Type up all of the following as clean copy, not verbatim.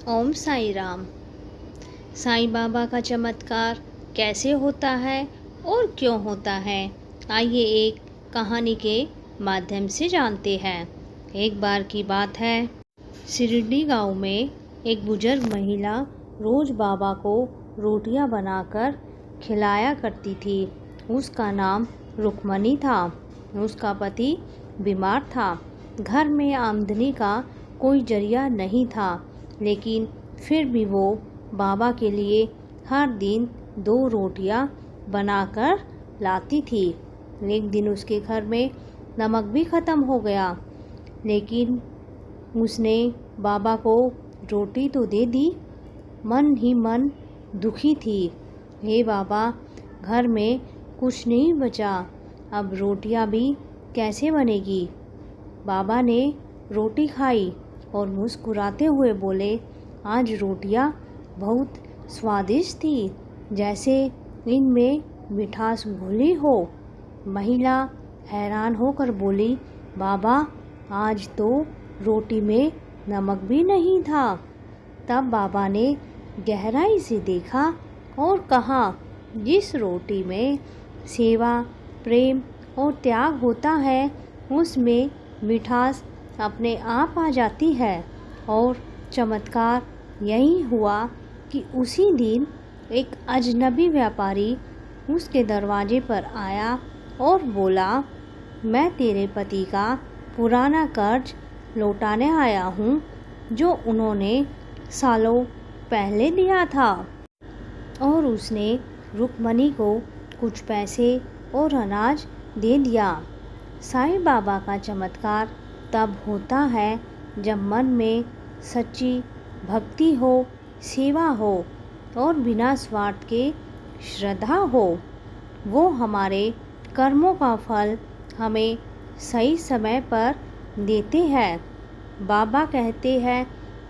ओम साई राम। साईं बाबा का चमत्कार कैसे होता है और क्यों होता है, आइए एक कहानी के माध्यम से जानते हैं। एक बार की बात है, शिरडी गांव में एक बुजुर्ग महिला रोज बाबा को रोटियां बनाकर खिलाया करती थी। उसका नाम रुक्मणी था। उसका पति बीमार था। घर में आमदनी का कोई जरिया नहीं था, लेकिन फिर भी वो बाबा के लिए हर दिन 2 रोटियां बनाकर लाती थी। एक दिन उसके घर में नमक भी ख़त्म हो गया, लेकिन उसने बाबा को रोटी तो दे दी। मन ही मन दुखी थी। हे बाबा, घर में कुछ नहीं बचा, अब रोटियां भी कैसे बनेगी। बाबा ने रोटी खाई और मुस्कुराते हुए बोले, आज रोटियां बहुत स्वादिष्ट थी, जैसे इनमें मिठास घुली हो। महिला हैरान होकर बोली, बाबा, आज तो रोटी में नमक भी नहीं था। तब बाबा ने गहराई से देखा और कहा, जिस रोटी में सेवा, प्रेम और त्याग होता है, उसमें मिठास अपने आप आ जाती है। और चमत्कार यही हुआ कि उसी दिन एक अजनबी व्यापारी उसके दरवाजे पर आया और बोला, मैं तेरे पति का पुराना कर्ज लौटाने आया हूँ, जो उन्होंने सालों पहले दिया था। और उसने रुक्मणी को कुछ पैसे और अनाज दे दिया। साईं बाबा का चमत्कार तब होता है जब मन में सच्ची भक्ति हो, सेवा हो और बिना स्वार्थ के श्रद्धा हो। वो हमारे कर्मों का फल हमें सही समय पर देते हैं। बाबा कहते हैं,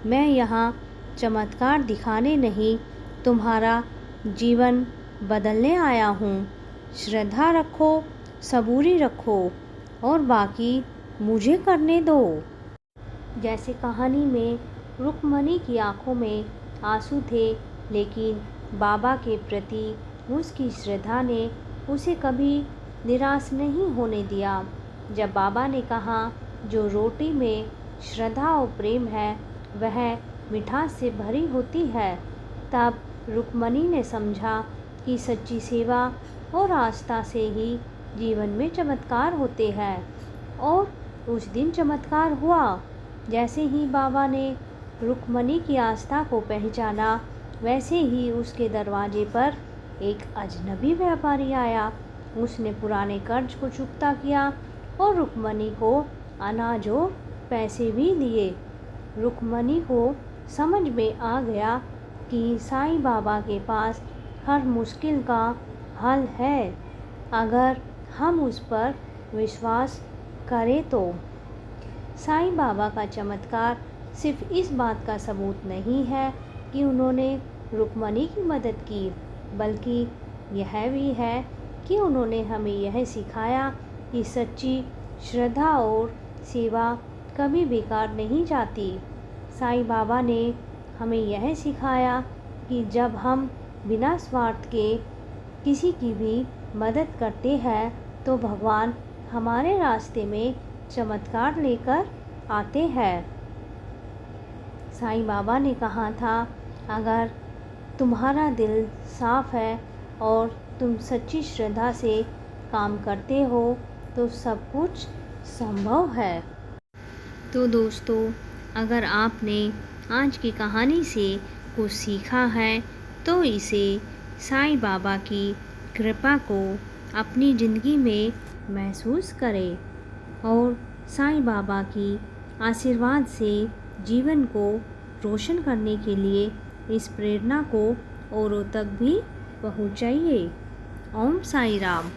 मैं यहाँ चमत्कार दिखाने नहीं, तुम्हारा जीवन बदलने आया हूँ। श्रद्धा रखो, सबूरी रखो और बाकी मुझे करने दो। जैसे कहानी में रुक्मणी की आंखों में आंसू थे, लेकिन बाबा के प्रति उसकी श्रद्धा ने उसे कभी निराश नहीं होने दिया। जब बाबा ने कहा, जो रोटी में श्रद्धा और प्रेम है, वह मिठास से भरी होती है, तब रुक्मणी ने समझा कि सच्ची सेवा और आस्था से ही जीवन में चमत्कार होते हैं। और उस दिन चमत्कार हुआ। जैसे ही बाबा ने रुक्मणी की आस्था को पहचाना, वैसे ही उसके दरवाजे पर एक अजनबी व्यापारी आया। उसने पुराने कर्ज को चुकता किया और रुक्मणी को अनाज और पैसे भी दिए। रुक्मणी को समझ में आ गया कि साईं बाबा के पास हर मुश्किल का हल है, अगर हम उस पर विश्वास करें तो। साईं बाबा का चमत्कार सिर्फ इस बात का सबूत नहीं है कि उन्होंने रुक्मणी की मदद की, बल्कि यह भी है कि उन्होंने हमें यह सिखाया कि सच्ची श्रद्धा और सेवा कभी बेकार नहीं जाती। साईं बाबा ने हमें यह सिखाया कि जब हम बिना स्वार्थ के किसी की भी मदद करते हैं, तो भगवान हमारे रास्ते में चमत्कार लेकर आते हैं। साईं बाबा ने कहा था, अगर तुम्हारा दिल साफ है और तुम सच्ची श्रद्धा से काम करते हो, तो सब कुछ संभव है। तो दोस्तों, अगर आपने आज की कहानी से कुछ सीखा है, तो इसे साईं बाबा की कृपा को अपनी ज़िंदगी में महसूस करें और साईं बाबा की आशीर्वाद से जीवन को रोशन करने के लिए इस प्रेरणा को औरों तक भी पहुंचाइए। ओम साई राम।